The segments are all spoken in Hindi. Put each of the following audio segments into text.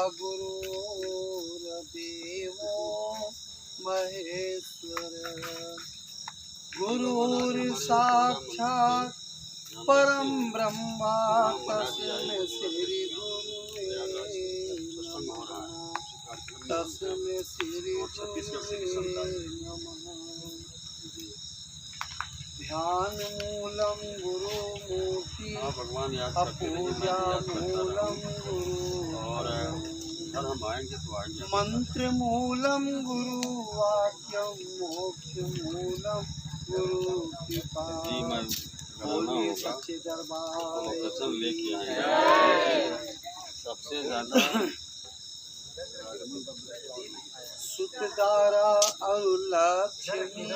गुरुर्देवो महेश्वर गुरुर्साक्षात् परम ब्रह्मा तस्मै श्री गुरुवे नमः। तस्मै श्री गुरुवे नमः। ध्यान मूलम गुरु मूर्ति अपूजा मूलम गुरु मंत्र मूलम गुरु वाक्यम मोक्ष मूलम गुरु कृपा। बोलिए सच्चे दरबार लेके आए सबसे ज्यादा सुतदारा और लक्ष्मी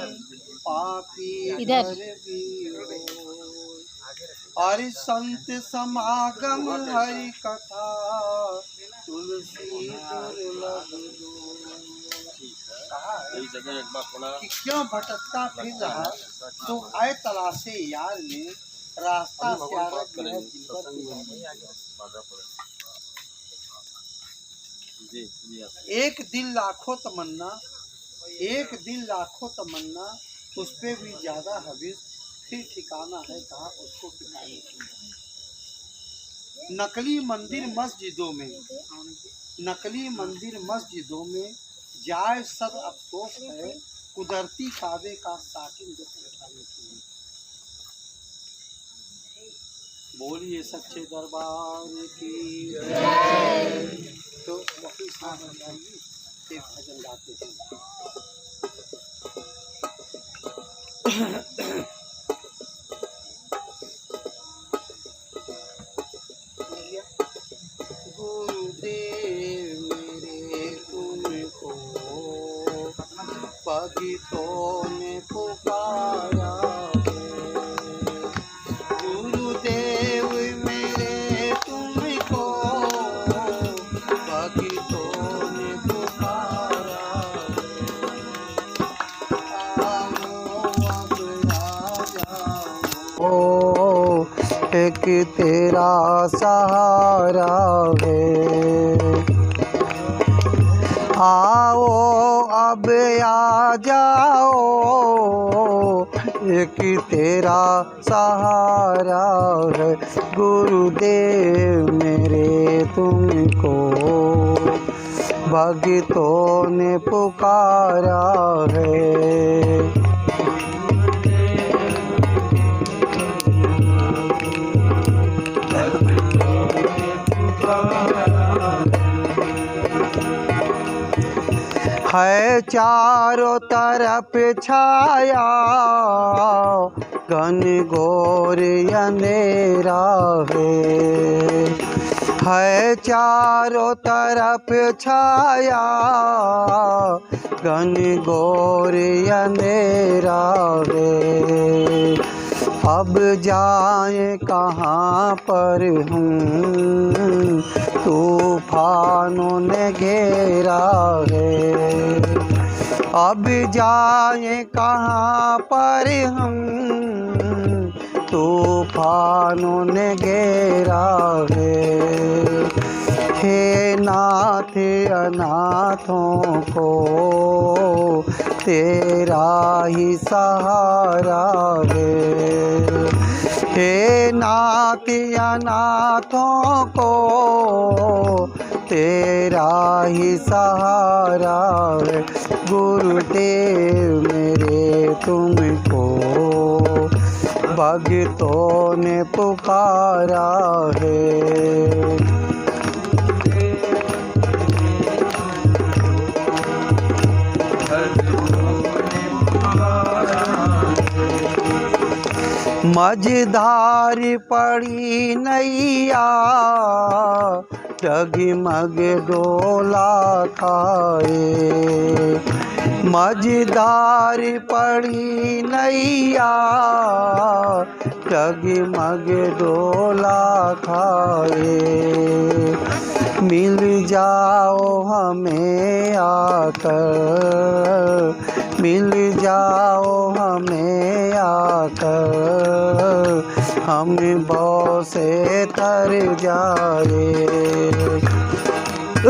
पापी इधर हरि संत समागम हरि कथा तुलसी दुर्लभ जगह एक बार थोड़ा कि क्यों भटकता फिर रहा तो आए तलाशे यार ने रास्ता प्यारा एक दिल लाखों तमन्ना, एक दिल लाखों तमन्ना, उस पे भी ज्यादा हविस, फिर ठिकाना है कहाँ उसको ठिकाने की। नकली मंदिर मस्जिदों में, नकली मंदिर मस्जिदों में जाए सद अफसोस है कुदरती काबे का साकिन उठाने की। बोलिए सच्चे दरबार की जय। तो वही साथ एक भजन गाते हैं। गुरुदेव मेरे तुमको भक्तों ने पुकारा है। गुरुदेव मेरे तुमको भक्तों ने पुकारा है। आओ अब आ जाओ, एक तेरा सहारा है। आओ अब आ जाओ, एक तेरा सहारा है। गुरुदेव मेरे तुमको भक्तों ने पुकारा है। है चारों तरफ छाया घन घोर अंधेरा है चारों तरफ छाया घन घोर अंधेरा है। अब जाए कहाँ पर हम, तूफानों ने घेरा है। अब जाए कहाँ पर हम, तूफानों ने घेरा है। हे नाथ अनाथों को तेरा ही सहारा है। हे नाथ अनाथों को तेरा ही सहारा है। गुरुदेव मेरे तुमको भक्तों ने पुकारा है। मझधार पड़ी नैया डगमग डोला खाए। मझधार पड़ी नैया डगमग डोला खाए। मिल जाओ हमें आकर, मिल जाओ हमें आकर, हम भव से तर जाए। बिन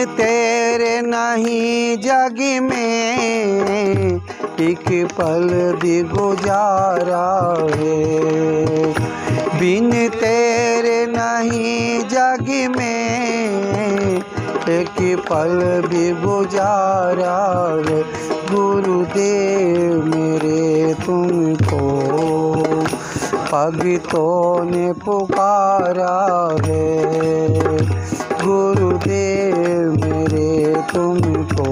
तेरे नहीं जग में एक पल भी गुजारा है। बिन तेरे नहीं जग में एक पल भी गुजारा है। गुरुदेव मेरे तुमको भक्तों ने पुकारा है। गुरुदेव मेरे तुमको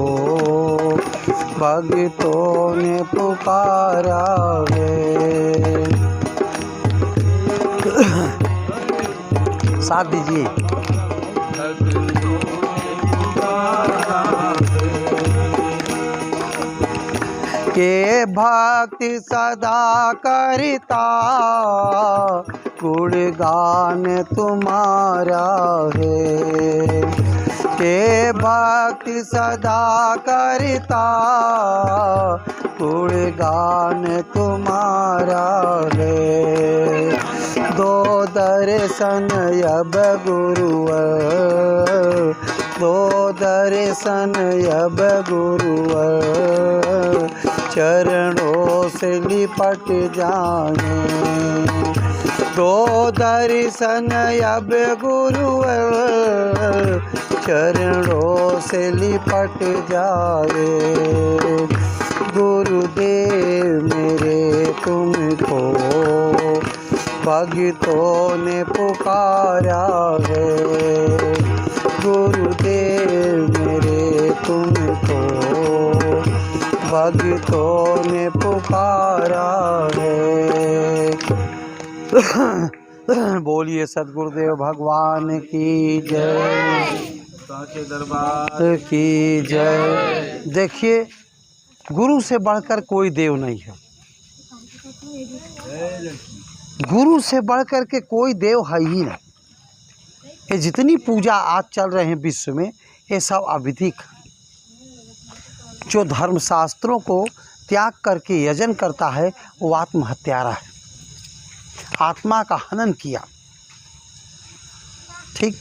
भक्तों ने पुकारा है। साथ दीजिए। के भक्ति सदा करता गुणगान तुम्हारा है। के भक्ति सदा करता गुणगान तुम्हारा है। दो दर्शन अब गुरुवर, दो दर्शन अब गुरुवर चरणों से लिपट जाए। दो दर्शन अब गुरुवर चरणों से लिपट जाए। गुरुदेव मेरे तुमको भक्तों ने पुकारा है। गुरुदेव मेरे तुमको भक्तों ने पुकारा है। बोलिए सद्गुरुदेव भगवान की जय, साचे दरबार की जय। देखिए, गुरु से बढ़कर कोई देव नहीं है। गुरु से बढ़कर के कोई देव है ही नहीं। ये जितनी पूजा आज चल रहे हैं विश्व में, ये सब अवैधिक। जो धर्मशास्त्रों को त्याग करके यजन करता है वो आत्महत्यारा है, आत्मा का हनन किया। ठीक।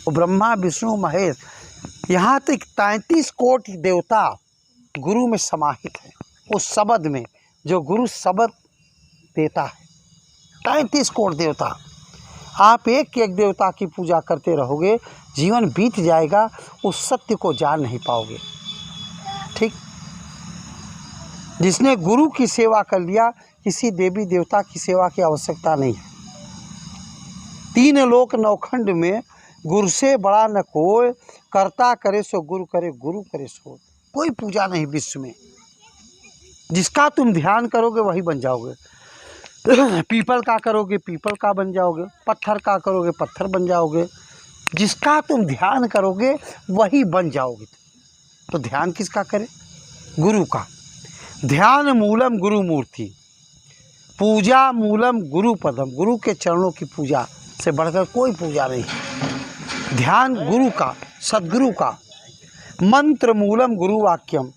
ब्रह्मा विष्णु महेश, यहाँ तक 33 कोटि देवता गुरु में समाहित है। उस शब्द में जो गुरु शब्द देता है, 33 कोटि देवता। आप एक एक देवता की पूजा करते रहोगे, जीवन बीत जाएगा, उस सत्य को जान नहीं पाओगे। ठीक। जिसने गुरु की सेवा कर लिया, किसी देवी देवता की सेवा की आवश्यकता नहीं है। 3 लोक नौखंड में गुरु से बड़ा न कोई, करता करे सो गुरु करे, गुरु करे सो। कोई पूजा नहीं विश्व में। जिसका तुम ध्यान करोगे वही बन जाओगे। पीपल का करोगे पीपल का बन जाओगे, पत्थर का करोगे पत्थर बन जाओगे। जिसका तुम ध्यान करोगे वही बन जाओगे। तो ध्यान किसका करें? गुरु का। ध्यान मूलम गुरु मूर्ति, पूजा मूलम गुरु पदम। गुरु के चरणों की पूजा से बढ़कर कोई पूजा नहीं। ध्यान गुरु का, सद्गुरु का। मंत्र मूलम गुरु वाक्यम।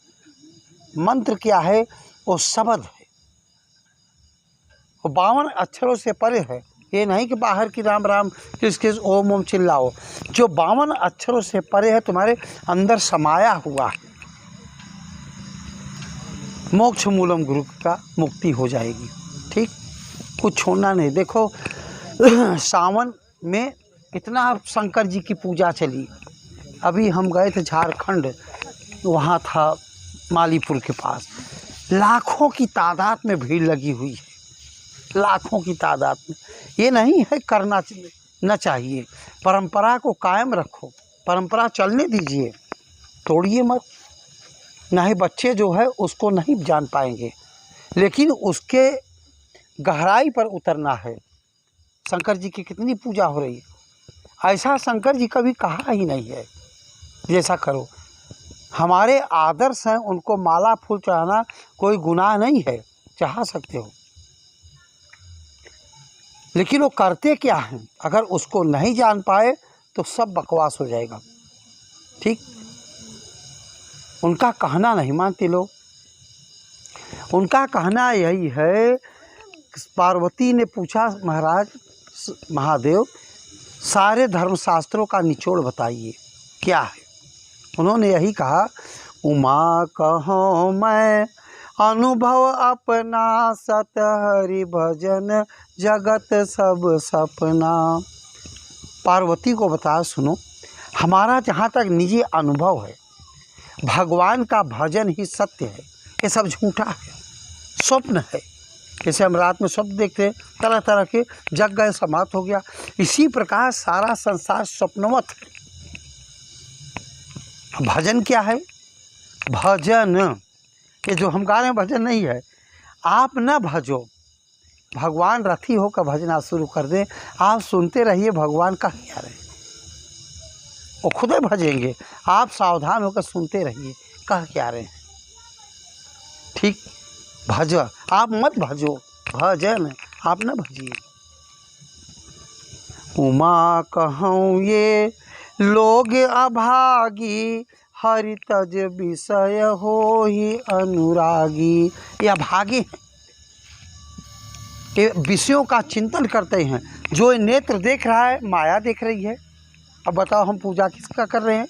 मंत्र क्या है? वो शब्द है, वो 52 अक्षरों से परे है। ये नहीं कि बाहर की राम राम किस ओम ओम चिल्लाओ। जो 52 अक्षरों से परे है, तुम्हारे अंदर समाया हुआ है। मोक्ष मूलम गुरु का, मुक्ति हो जाएगी। ठीक। कुछ छोड़ना नहीं। देखो, सावन में इतना शंकर जी की पूजा चली। अभी हम गए थे झारखंड, वहाँ था मालीपुर के पास, लाखों की तादाद में भीड़ लगी हुई है, लाखों की तादाद में। ये नहीं है करना न चाहिए, परंपरा को कायम रखो, परंपरा चलने दीजिए, तोड़िए मत। नहीं बच्चे जो है उसको नहीं जान पाएंगे, लेकिन उसके गहराई पर उतरना है। शंकर जी की कितनी पूजा हो रही है, ऐसा शंकर जी कभी कहा ही नहीं है जैसा करो। हमारे आदर्श हैं, उनको माला फूल चढ़ाना कोई गुनाह नहीं है, चढ़ा सकते हो। लेकिन वो करते क्या हैं, अगर उसको नहीं जान पाए तो सब बकवास हो जाएगा। ठीक। उनका कहना नहीं मानते लोग। उनका कहना यही है, पार्वती ने पूछा महाराज महादेव सारे धर्मशास्त्रों का निचोड़ बताइए क्या है। उन्होंने यही कहा, उमा कहो मैं अनुभव अपना, सत हरि भजन जगत सब सपना। पार्वती को बताया, सुनो हमारा जहाँ तक निजी अनुभव है भगवान का भजन ही सत्य है, ये सब झूठा है, स्वप्न है। जैसे हम रात में स्वप्न देखते हैं तरह तरह के, जग गए समाप्त हो गया, इसी प्रकार सारा संसार स्वप्नवत है। भजन क्या है? भजन ये जो हम गा रहे हैं भजन नहीं है। आप न भजो, भगवान रथी होकर भजना शुरू कर दें, आप सुनते रहिए भगवान कह क्या रहे, वो खुद ही भजेंगे। आप सावधान होकर सुनते रहिए कह क्या रहे हैं। ठीक, भज, आप मत भजो, भजन आप न भजिए। उमा कहूँ ये लोग अभागी, हरि तज विषय हो ही अनुरागी। ये अभागे हैं, ये विषयों का चिंतन करते हैं। जो नेत्र देख रहा है माया देख रही है। अब बताओ हम पूजा किसका कर रहे हैं?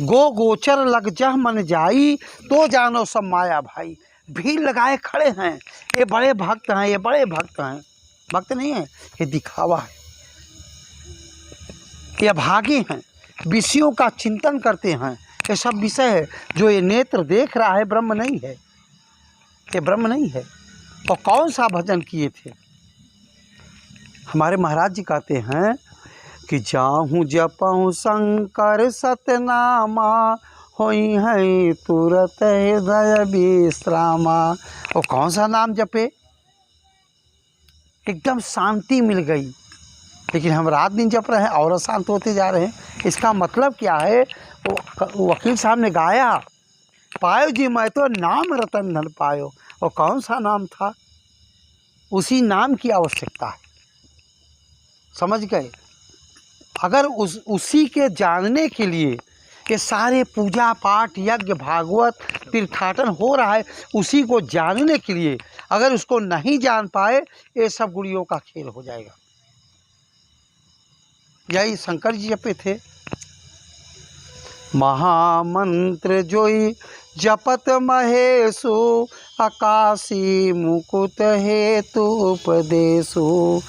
गो गोचर लग जह मन जाई, तो जानो सब माया भाई। भीड़ लगाए खड़े हैं, ये बड़े भक्त हैं, ये बड़े भक्त हैं। भक्त नहीं है, ये दिखावा है। ये भागी हैं, विषयों का चिंतन करते हैं। ये सब विषय है, जो ये नेत्र देख रहा है ब्रह्म नहीं है, ये ब्रह्म नहीं है। और कौन सा भजन किए थे? हमारे महाराज जी कहते हैं कि जाहूँ जपहूँ शंकर सतनामा, होई है तुरत हृदय विश्रामा। और कौन सा नाम जपे? एकदम शांति मिल गई। लेकिन हम रात दिन जप रहे हैं और शांत होते जा रहे हैं। इसका मतलब क्या है? वो वकील साहब ने गाया, पायो जी मैं तो नाम रतन धन पायो। और कौन सा नाम था? उसी नाम की आवश्यकता है, समझ गए? अगर उसी के जानने के लिए ये सारे पूजा पाठ यज्ञ भागवत तीर्थाटन हो रहा है, उसी को जानने के लिए अगर उसको नहीं जान पाए, ये सब गुड़ियों का खेल हो जाएगा। यही शंकर जी जपे थे। महामंत्र जोई जपत महेशु, आकाशी मुकुट हेतु उपदेशु।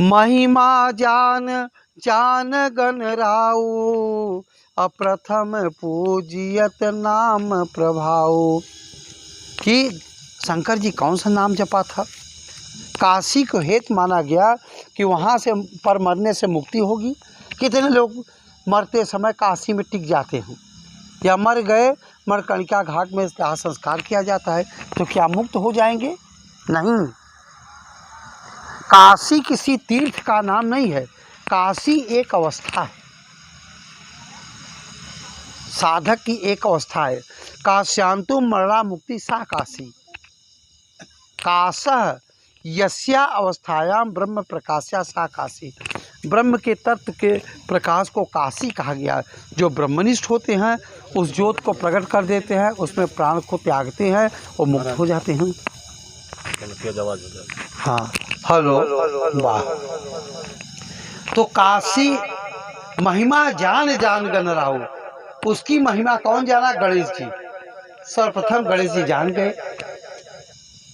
महिमा जान जान गण राउ, अप्रथम पूजियत नाम प्रभाव। कि शंकर जी कौन सा नाम जपा था? काशी को हेतु माना गया कि वहाँ से पर मरने से मुक्ति होगी। कितने लोग मरते समय काशी में टिक जाते हैं, या मर गए मणिकर्णिका घाट में दाह संस्कार किया जाता है, तो क्या मुक्त हो जाएंगे? नहीं। काशी किसी तीर्थ का नाम नहीं है, काशी एक अवस्था है, साधक की एक अवस्था है। काश्यांतु मरणा मुक्ति सा काशी। काशः यस्या अवस्थायाम ब्रह्म प्रकाशया सा काशी। ब्रह्म के तत्व के प्रकाश को काशी कहा गया। जो ब्रह्मनिष्ठ होते हैं उस ज्योत को प्रकट कर देते हैं, उसमें प्राण को त्यागते हैं और मुक्त हो जाते हैं। हाँ, हेलो, वाह। तो काशी महिमा जान जान गण राहु। उसकी महिमा कौन जाना? गणेश जी। सर्वप्रथम गणेश जी जान गए।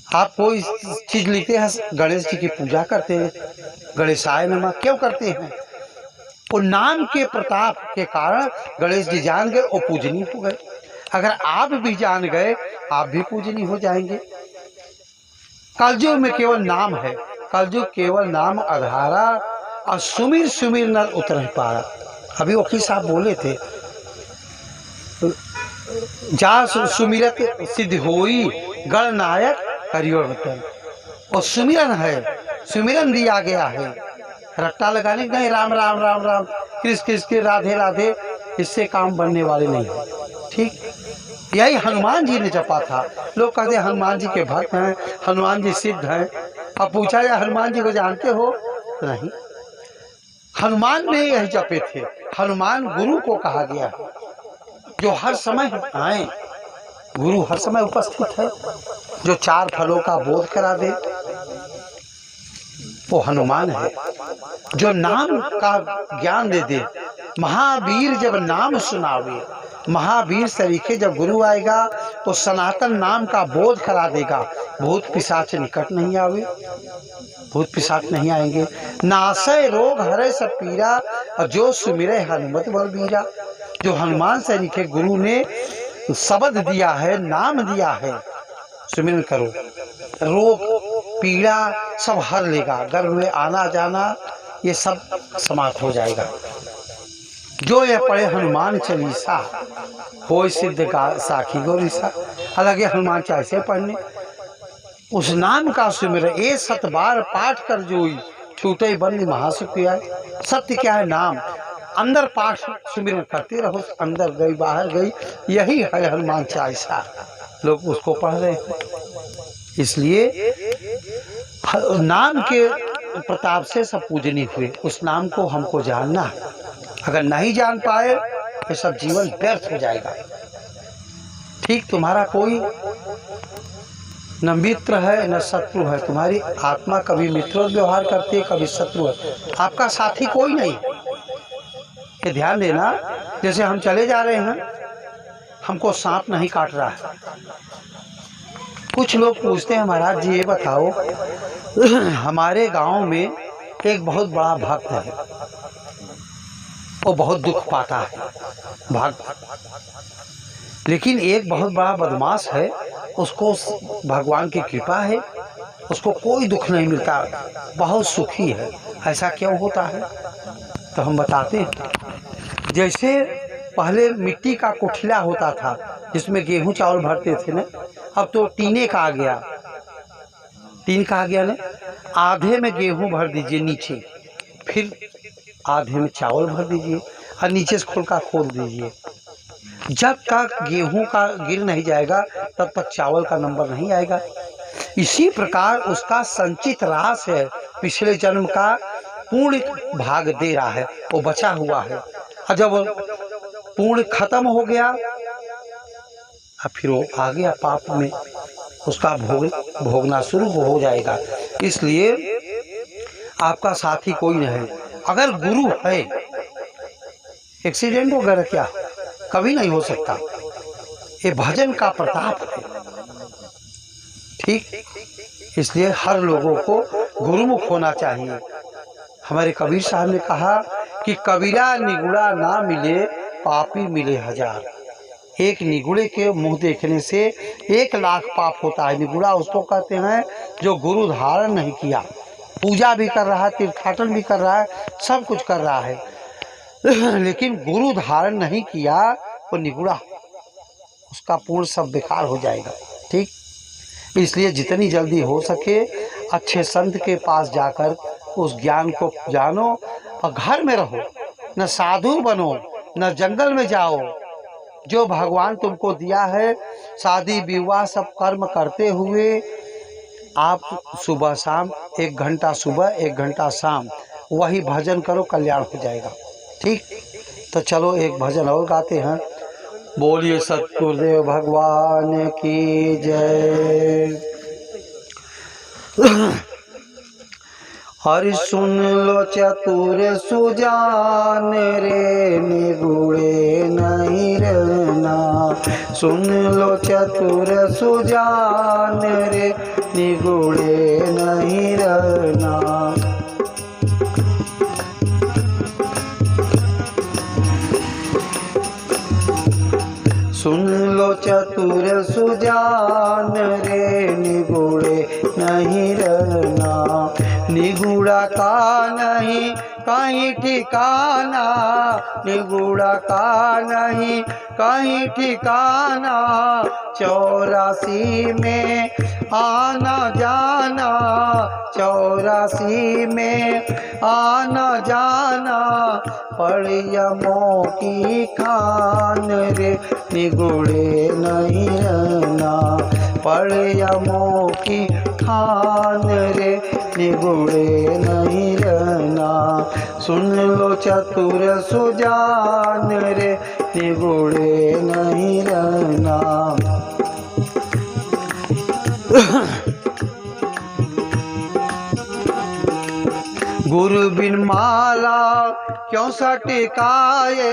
आप कोई चीज़ लिखते हैं गणेश जी की पूजा करते हैं, गणेशाय नमः क्यों करते हैं? वो नाम के प्रताप के कारण गणेश जी जान गए और पूजनीय हो गए। अगर आप भी जान गए, आप भी पूजनीय हो जाएंगे। कलयुग में केवल नाम है, कलयुग केवल नाम आधारा, और सुमिर सुमिर नर उतर नहीं पारा। अभी वकील साहब बोले थे, जा सुमिरत सिद्ध होई, गणनायक करियो वतन। और सुमिरन है, सुमिरन दिया गया है। रट्टा लगाने नहीं, राम राम राम राम, कृष्ण कृष्ण राधे राधे, इससे काम बनने वाले नहीं है। ठीक, यही हनुमान जी ने जपा था। लोग कहते हैं हनुमान जी के भक्त हैं, हनुमान जी सिद्ध हैं। अब पूछा जाए हनुमान जी को जानते हो? नहीं। हनुमान ने यही जपे थे। हनुमान गुरु को कहा गया है, जो हर समय आए। गुरु हर समय उपस्थित है, जो 4 फलों का बोध करा दे वो हनुमान है। जो नाम का ज्ञान दे दे, महावीर जब नाम सुनावे, महावीर तरीके जब गुरु आएगा तो सनातन नाम का बोध करा देगा। भूत पिशाच निकट नहीं आवे, भूत पिशाच नहीं आएंगे। नासय रोग हरे सब पीरा, और जो सुमिरे हनुमत बलबीरा। जो हनुमान तरीके गुरु ने शब्द दिया है, नाम दिया है, सुमिरन करो, रोग पीड़ा सब हर लेगा। गर्भ में आना जाना ये सब समाप्त हो जाएगा। जो ये पढ़े हनुमान चालीसा, हो सिद्ध का साखी गौरीसा। अलग हनुमान चालीसा पढ़ने, उस नाम का सुमिरन ए 7 बार पाठ कर जोई, छूटे बंदी महासुख आए। सत्य क्या है? नाम। अंदर पाठ सुमिरन करते रहो, अंदर गई बाहर गई, यही है हनुमान चालीसा। लोग उसको पढ़ रहे हैं। इसलिए नाम के प्रताप से सब पूजनीय हुए। उस नाम को हमको जानना है। अगर नहीं जान पाए तो सब जीवन व्यर्थ हो जाएगा। ठीक, तुम्हारा कोई न मित्र है न शत्रु है। तुम्हारी आत्मा कभी मित्रों व्यवहार करती है, कभी शत्रु है। आपका साथी कोई नहीं। ये ध्यान देना। जैसे हम चले जा रहे हैं, हमको सांप नहीं काट रहा है। कुछ लोग पूछते हैं, महाराज जी ये बताओ, हमारे गांव में एक बहुत बड़ा भक्त है, वो बहुत दुख पाता है भक्त, लेकिन एक बहुत बड़ा बदमाश है, उसको भगवान की कृपा है, उसको कोई दुख नहीं मिलता, बहुत सुखी है। ऐसा क्यों होता है? तो हम बताते हैं। जैसे पहले मिट्टी का कोठिला होता था जिसमें गेहूं चावल भरते थे ना, अब तो टीने का आ गया। टीन का आ गया ना, आधे में गेहूं भर दीजिए नीचे, फिर आधे में चावल भर दीजिए और नीचे से खोल दीजिए। जब तक गेहूं का गिर नहीं जाएगा तब तक चावल का नंबर नहीं आएगा। इसी प्रकार उसका संचित रास है, पिछले जन्म का पूर्ण भाग दे रहा है, वो बचा हुआ है। और जब पूर्ण खत्म हो गया और फिर वो आ गया पाप में, उसका भोगना शुरू हो जाएगा। इसलिए आपका साथी कोई नहीं। अगर गुरु है, एक्सीडेंट वगैरह क्या कभी नहीं हो सकता। ये भजन का प्रताप है। ठीक, इसलिए हर लोगों को गुरुमुख होना चाहिए। हमारे कबीर साहब ने कहा कि कबीरा निगुड़ा ना मिले, पापी मिले 1000। एक निगुड़े के मुंह देखने से 1 लाख पाप होता है। निगुड़ा उसको कहते हैं जो गुरु धारण नहीं किया, पूजा भी कर रहा है, तीर्थाटन भी कर रहा है, सब कुछ कर रहा है, लेकिन गुरु धारण नहीं किया, वो निगुड़ा, उसका पूर्ण सब बेकार हो जाएगा। ठीक, इसलिए जितनी जल्दी हो सके अच्छे संत के पास जाकर उस ज्ञान को जानो और घर में रहो। न साधु बनो, न जंगल में जाओ। जो भगवान तुमको दिया है, शादी विवाह सब कर्म करते हुए आप सुबह शाम 1 घंटा सुबह 1 घंटा शाम वही भजन करो, कल्याण हो जाएगा। ठीक, तो चलो एक भजन और गाते हैं। बोलिए सतगुरुदेव भगवान की जय। हरि सुन लो चतुर सुजान रे, निगुड़े नहीं रहना। सुन लो चतुर सुजान रे, निगुड़े नहीं रहना। सुन लो चतुर सुजान रे, निगुड़े नहीं रहना। निगुड़ा का नहीं कहीं ठिकाना, निगुड़ा का नहीं कहीं ठिकाना। 84 में आना जाना, 84 में आना जाना। पड़ियमों की खान रे, निगुड़े नहीं रहना। पड़ियमों की खान रे, निगुड़े नहीं रहना। सुन लो चतुर सुजान रे, निगुड़े नहीं रहना। गुरु बिन माला क्यों सटकाए,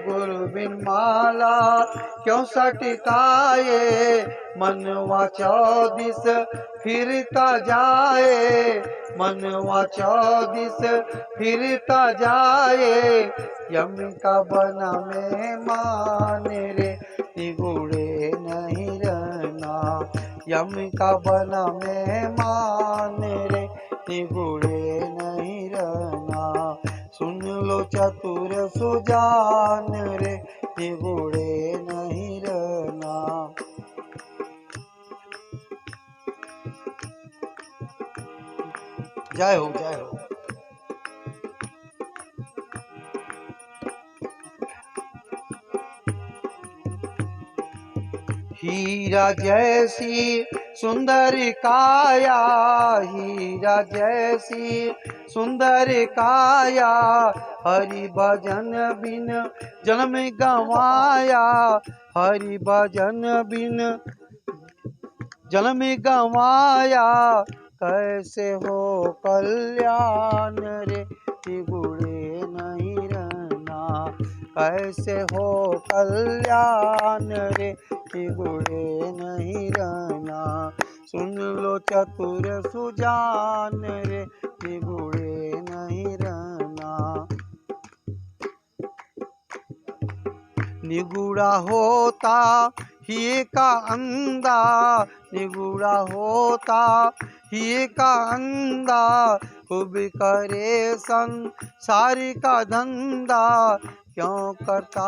गुरु बिन माला क्यों सटकाए, मनवा चौदिस फिरता जाए, मनवा चौदिस फिरता जाए, यम का बना में मान रे निगुड़े नहीं रहना, यम का बना में मान रे निगुड़े नहीं रहना, सुन लो चतुर सुजान रे निगुड़े नहीं रहना। जय हो, जय हो। हीरा जैसी सुंदर काया, हीरा जैसी सुंदर काया, हरि भजन बिन जन्म गंवाया, हरि भजन बिन जन्म गंवाया, कैसे हो कल्याण रे निगुड़े नहीं रहना, कैसे हो कल्याण रे निगुड़े नहीं रहना, सुन लो चतुर सुजान रे निगुड़े नहीं रहना। निगुड़ा होता ही का अंधा, निगुड़ा होता ही का अंधा, खूब करे संसार का धंधा, क्यों करता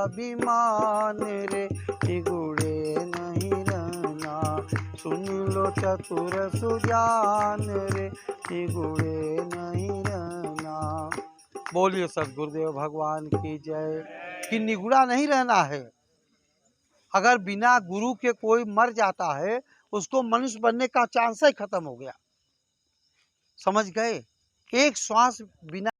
अभिमान रे निगुड़े नहीं रहना, सुन लो चतुर सुजान रे निगुड़े नहीं रहना। बोलिए सद्गुरुदेव भगवान की जय। कि निगुड़ा नहीं रहना है। अगर बिना गुरु के कोई मर जाता है उसको मनुष्य बनने का चांस ही खत्म हो गया। समझ गए? एक श्वास बिना